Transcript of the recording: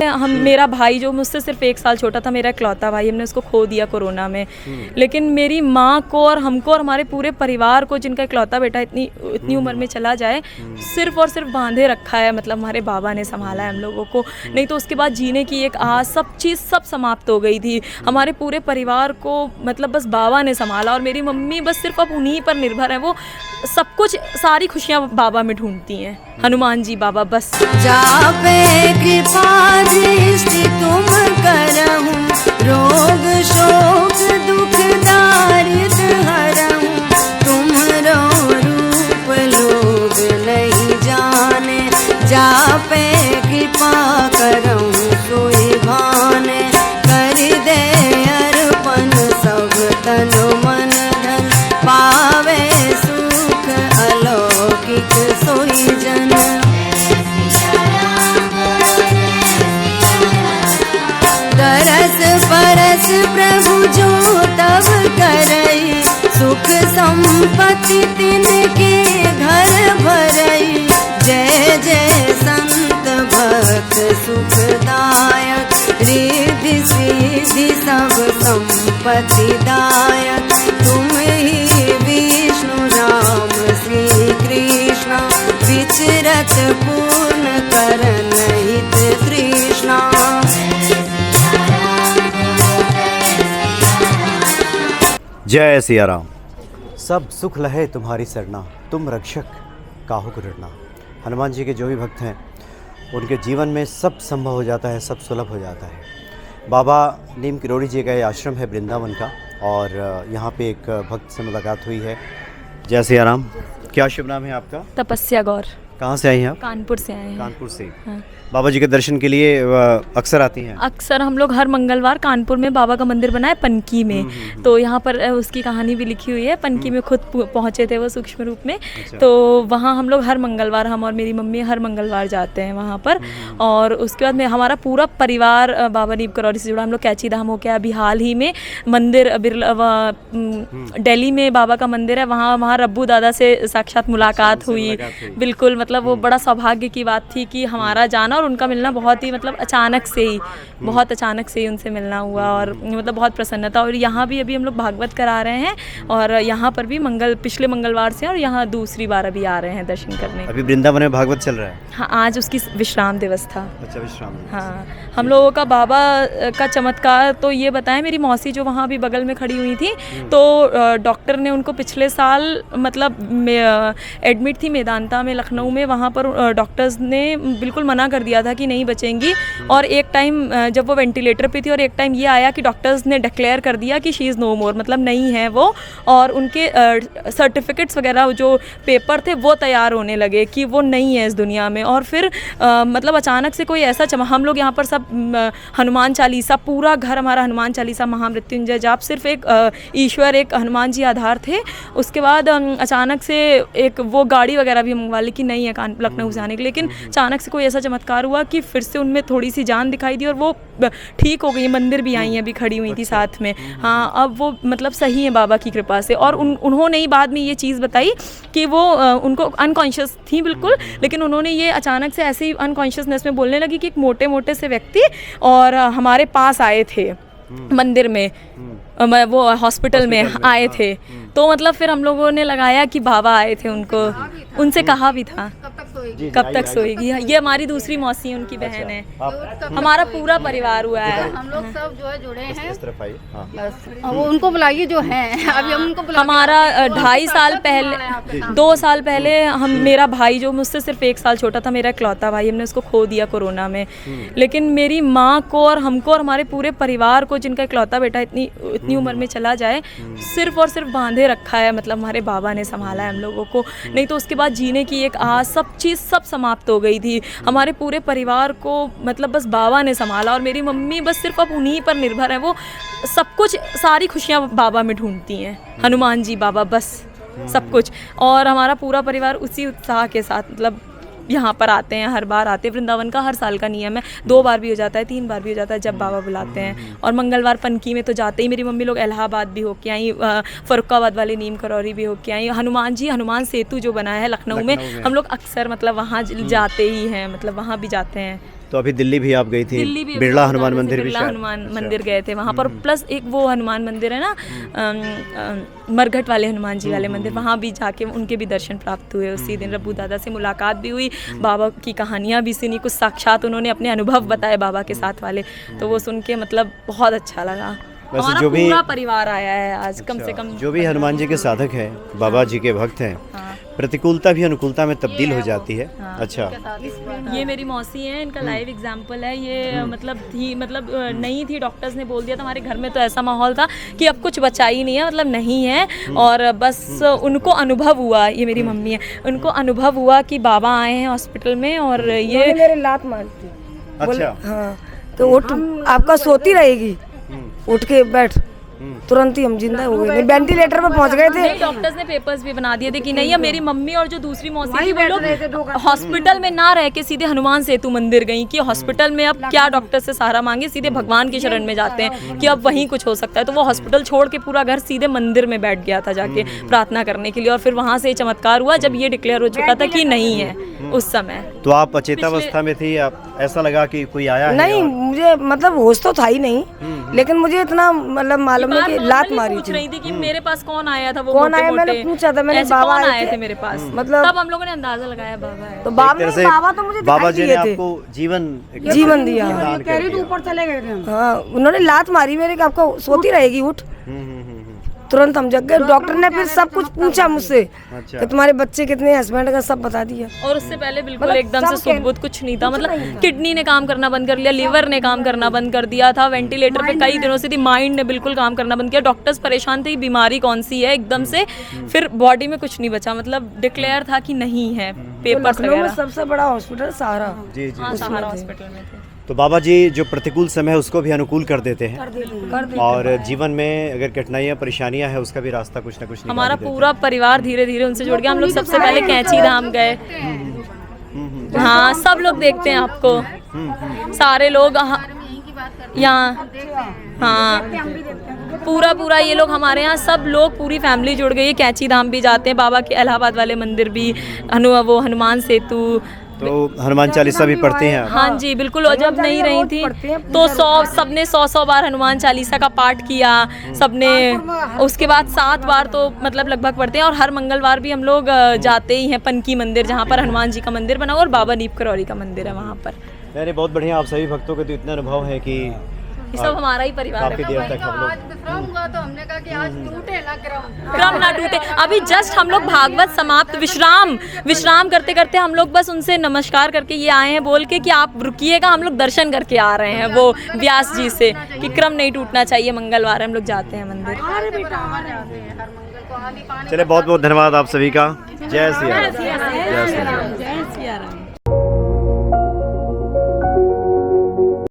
मेरा भाई जो मुझसे सिर्फ 1 साल छोटा था, मेरा इकलौता भाई, हमने उसको खो दिया कोरोना में। लेकिन मेरी माँ को और हमको और हमारे पूरे परिवार को, जिनका इकलौता बेटा इतनी उम्र में चला जाए, सिर्फ और सिर्फ बांधे रखा है। मतलब हमारे बाबा ने संभाला है हम लोगों को, नहीं तो उसके बाद जीने की एक आस, सब चीज़ सब समाप्त हो गई थी। हमारे पूरे परिवार को मतलब बस बाबा ने संभाला, और मेरी मम्मी बस सिर्फ अब उन्हीं पर निर्भर है। वो सब कुछ, सारी खुशियाँ बाबा में ढूंढती हैं। हनुमान जी बाबा बस। जापे कृपा दृष्टि तुम करहूँ, रोग शोक दुख दारिद्र हरहूँ, तुम्हारो रूप लोग नहीं जाने, जापे कृपा करहूँ सोई भाने, कर दे अर्पण सब तन मन धन, पावे सुख अलौकिक सोई जन। दरस परस प्रभु जो तब करई, सुख संपत्ति तिनके घर भरई, जय जय संत भक्त सुखदायक, रिद्धि सिद्धि सब संपत्ति दायक, तुम ही विष्णु राम श्री कृष्ण, विचरत पूर्ण करन हित तृष्णा। जय सिया राम। सब सुख लहे तुम्हारी सरना, तुम रक्षक काहू को डरना। हनुमान जी के जो भी भक्त हैं उनके जीवन में सब संभव हो जाता है, सब सुलभ हो जाता है। बाबा नीम किरोड़ी जी का ये आश्रम है वृंदावन का, और यहाँ पे एक भक्त से मुलाकात हुई है। जय सिया राम। क्या शुभ नाम है आपका? तपस्या गौर। कहाँ से आई हैं आप? कानपुर से आए हैं। कानपुर से। हाँ। बाबा जी के दर्शन के लिए अक्सर आती हैं? अक्सर हम लोग हर मंगलवार कानपुर में बाबा का मंदिर बना है पनकी में, तो यहाँ पर उसकी कहानी भी लिखी हुई है। पनकी में खुद पहुँचे थे वो सूक्ष्म रूप में। अच्छा। तो वहाँ हम लोग हर मंगलवार, हम और मेरी मम्मी हर मंगलवार जाते हैं वहाँ पर। और उसके बाद में हमारा पूरा परिवार बाबा नीम करौरी से जुड़ा। हम लोग कैची धाम हो गया, अभी हाल ही में मंदिर दिल्ली में बाबा का मंदिर है, वहाँ रब्बू दादा से साक्षात मुलाकात हुई। बिल्कुल, मतलब वो बड़ा सौभाग्य की बात थी कि हमारा जाना और उनका मिलना बहुत ही मतलब अचानक से ही, बहुत अचानक से ही उनसे मिलना हुआ, और मतलब बहुत प्रसन्नता। और यहाँ भी अभी हम लोग भागवत करा रहे हैं, और यहाँ पर भी पिछले मंगलवार से, और यहाँ दूसरी बार अभी आ रहे हैं दर्शन करने। अभी वृंदावन में भागवत चल रहा है? हाँ, आज उसकी विश्राम दिवस था। अच्छा, विश्राम दिवस। हाँ, हम लोगों का बाबा का चमत्कार तो ये बताएं, मेरी मौसी जो वहाँ भी बगल में खड़ी हुई थी, तो डॉक्टर ने उनको पिछले साल मतलब एडमिट थी मेदांता में, लखनऊ में। वहाँ पर डॉक्टर्स ने बिल्कुल मना कर दिया था कि नहीं बचेंगी, और एक टाइम जब वो वेंटिलेटर पे थी, और एक टाइम ये आया कि डॉक्टर्स ने डिक्लेयर कर दिया कि शी इज़ नो मोर, मतलब नहीं है वो, और उनके सर्टिफिकेट्स वगैरह जो पेपर थे वो तैयार होने लगे कि वो नहीं है इस दुनिया में। और फिर मतलब अचानक से कोई ऐसा हम लोग यहाँ पर सब हनुमान चालीसा, पूरा घर हमारा हनुमान चालीसा, महामृत्युंजय जाप, सिर्फ एक ईश्वर, एक हनुमान जी आधार थे। उसके बाद अचानक से एक वो गाड़ी वगैरह भी मंगवा ली कि नहीं है लखनऊ से आने के, लेकिन अचानक से कोई ऐसा चमत्कार हुआ कि फिर से उनमें थोड़ी सी जान दिखाई दी, और वो ठीक हो गई। मंदिर भी आई हैं, अभी खड़ी हुई थी साथ में। हाँ, अब वो मतलब सही है बाबा की कृपा से। और उन्होंने ही बाद में ये चीज़ बताई कि वो उनको अनकॉन्शियस थी बिल्कुल, लेकिन उन्होंने ये अचानक से ऐसे ही अनकॉन्शियसनेस में बोलने लगी कि एक मोटे मोटे से व्यक्ति और हमारे पास आए थे मंदिर में, वो हॉस्पिटल में आए थे। तो मतलब फिर हम लोगों ने लगाया कि बाबा आए थे, उनको उनसे कहा भी था कब तक सोएगी। ये हमारी दूसरी मौसी, उनकी बहन है। हमारा पूरा परिवार हुआ है। हम लोग सब जो है जुड़े हैं, इस तरफ आइए। हाँ। बस वो उनको बुलाइए जो हैं। अभी हम उनको हमारा 2.5 साल पहले, 2 साल पहले मेरा भाई जो मुझसे सिर्फ 1 साल छोटा था, मेरा इकलौता भाई, हमने उसको खो दिया कोरोना में। लेकिन मेरी माँ को और हमको और हमारे पूरे परिवार को, जिनका इकलौता बेटा इतनी उम्र में चला जाए, सिर्फ और सिर्फ बांधे रखा है। मतलब हमारे बाबा ने संभाला है हम लोगों को, नहीं तो उसके बाद जीने की एक आस, सब चीज़ सब समाप्त हो गई थी। हमारे पूरे परिवार को मतलब बस बाबा ने संभाला, और मेरी मम्मी बस सिर्फ अब उन्हीं पर निर्भर है। वो सब कुछ, सारी खुशियाँ बाबा में ढूंढती हैं। हनुमान जी बाबा बस, सब कुछ। और हमारा पूरा परिवार उसी उत्साह के साथ मतलब यहाँ पर आते हैं, हर बार आते हैं। वृंदावन का हर साल का नियम है, 2 बार भी हो जाता है, 3 बार भी हो जाता है जब बाबा बुलाते हैं। और मंगलवार पनकी में तो जाते ही मेरी मम्मी लोग इलाहाबाद भी होके आई, फरुखाबाद वाले नीम करौरी भी होके आई। हनुमान सेतु जो बना है लखनऊ में, हम लोग अक्सर मतलब वहाँ जाते ही हैं, मतलब वहाँ भी जाते हैं। तो अभी दिल्ली भी आप गई थी, दिल्ली भी बिरला हनुमान मंदिर भी बिरला शायद। हनुमान मंदिर गए थे वहाँ पर, प्लस एक वो हनुमान मंदिर है ना मरघट वाले हनुमान जी वाले मंदिर, वहाँ भी जाके उनके भी दर्शन प्राप्त हुए। उसी दिन रब्बू दादा से मुलाकात भी हुई, बाबा की कहानियाँ भी सुनी, कुछ साक्षात उन्होंने अपने अनुभव बताए बाबा के साथ वाले, तो वो सुन के मतलब बहुत अच्छा लगा। वैसे हमारा जो भी- पूरा परिवार आया है आज, कम से कम जो भी हनुमान जी के साधक हैं, बाबा जी के भक्त हैं, प्रतिकूलता भी अनुकूलता में तब्दील हो जाती है। अच्छा, ये मेरी मौसी है, इनका लाइव एग्जाम्पल है ये। मतलब नहीं थी, डॉक्टर्स ने बोल दिया था, हमारे घर में तो ऐसा माहौल था कि अब कुछ बचा ही नहीं है, मतलब नहीं है। और बस उनको अनुभव हुआ, ये मेरी मम्मी है, उनको अनुभव हुआ कि बाबा आए हैं हॉस्पिटल में और ये मेरे लात मारती बोले, अच्छा, हाँ तो उठ आपका सोती रहेगी, उठ के बैठ, तुरंत ही हम जिंदा हो गए। वेंटिलेटर पे पहुंच गए थे। नहीं, डॉक्टर्स ने पेपर्स भी बना दिए थे कि नहीं, अब मेरी मम्मी और जो दूसरी मौसी थी वो लोग हॉस्पिटल में ना रह के सीधे हनुमान सेतु मंदिर गई कि हॉस्पिटल में अब क्या डॉक्टर से सहारा मांगे, सीधे भगवान की शरण में जाते हैं कि अब वहीं कुछ हो सकता है। तो वो हॉस्पिटल छोड़ के पूरा घर सीधे मंदिर में बैठ गया था जाके प्रार्थना करने के लिए। और फिर वहां से चमत्कार हुआ जब ये डिक्लेयर हो चुका था कि नहीं है उस समय। तो आप अचेतावस्था में थी, आप ऐसा लगा कि कोई आया है? नहीं, मुझे मतलब होश तो था ही नहीं, लेकिन मुझे इतना मतलब मालूम है कि लात मारी पूछ थी। रही थी कि मेरे पास कौन आया था, वो कौन मोटे आया, मैंने मोटे पूछा था, मैंने ऐसे बाबा कौन आए आए थे थे मेरे पास, मतलब- तब हम लोगों ने अंदाजा लगाया बाबा है। तो एक बाबा तरह से बाबा तो मुझे बाबा दिखाई जी ने दिए थे, आपको जीवन जीवन दिया। दान कर दिया। ऊपर चले गए थे। हाँ, उन्होंने लात मारी मेरे कि आपको सोती रहेगी, उठ। तुरंत हम जग गए। डॉक्टर ने फिर सब कुछ पूछा मुझसे अच्छा। कि तुम्हारे बच्चे कितने, हस्बैंड का सब बता दिया। और उससे पहले बिल्कुल मतलब एकदम से सब सुध बुध कुछ नहीं था, मतलब किडनी ने काम करना बंद कर लिया, लिवर ने काम करना बंद कर दिया था, वेंटिलेटर पे कई दिनों से थी, माइंड ने बिल्कुल काम करना बंद किया। डॉक्टर्स परेशान थे बीमारी कौन सी है एकदम से, फिर बॉडी में कुछ नहीं बचा, मतलब डिक्लेयर था कि नहीं है, पेपर्स लखनऊ में वगैरह। सबसे बड़ा हॉस्पिटल सहारा। जी जी। हाँ, सहारा हॉस्पिटल में थे। तो बाबा जी जो प्रतिकूल समय है उसको भी अनुकूल कर देते हैं, कर और जीवन में अगर कठिनाइयाँ परेशानियाँ है उसका भी रास्ता कुछ ना कुछ निकाल हमारा ही देते पूरा परिवार धीरे धीरे उनसे जुड़ गया। हम लोग सबसे पहले कैंची धाम गए, हाँ सब लोग देखते हैं आपको, सारे लोग यहाँ, हाँ पूरा ये लोग हमारे यहाँ सब लोग पूरी फैमिली जुड़ गई है। कैंची धाम भी जाते हैं, बाबा के इलाहाबाद वाले मंदिर भी, वो हनुमान सेतु, तो हनुमान चालीसा भी पढ़ते हैं आप? हाँ जी बिल्कुल। और जब नहीं रही थी तो सबने 100 बार हनुमान चालीसा का पाठ किया सबने, उसके बाद 7 बार तो मतलब लगभग पढ़ते हैं। और हर मंगलवार भी हम लोग जाते ही हैं पनकी मंदिर, जहाँ पर हनुमान जी का मंदिर बना हुआ और बाबा नीप करौली का मंदिर है वहाँ पर। अरे बहुत बढ़िया, आप सभी भक्तों के तो इतना अनुभव है कि ये सब हमारा ही परिवार काफी है। देर तक हम लोग आज विश्राम हुआ तो हमने कहा कि आज टूटे ना क्रम। क्रम ना टूटे। अभी जस्ट हम लोग भागवत समाप्त, विश्राम करते करते हम लोग बस उनसे नमस्कार करके ये आए हैं बोल के कि आप रुकिएगा, हम लोग दर्शन करके आ रहे हैं वो व्यास जी से कि क्रम नहीं टूटना चाहिए। मंगलवार हम लोग जाते हैं मंदिर। चले, बहुत बहुत धन्यवाद आप सभी का। जय श्री राम। जय श्री राम। जय सिया राम।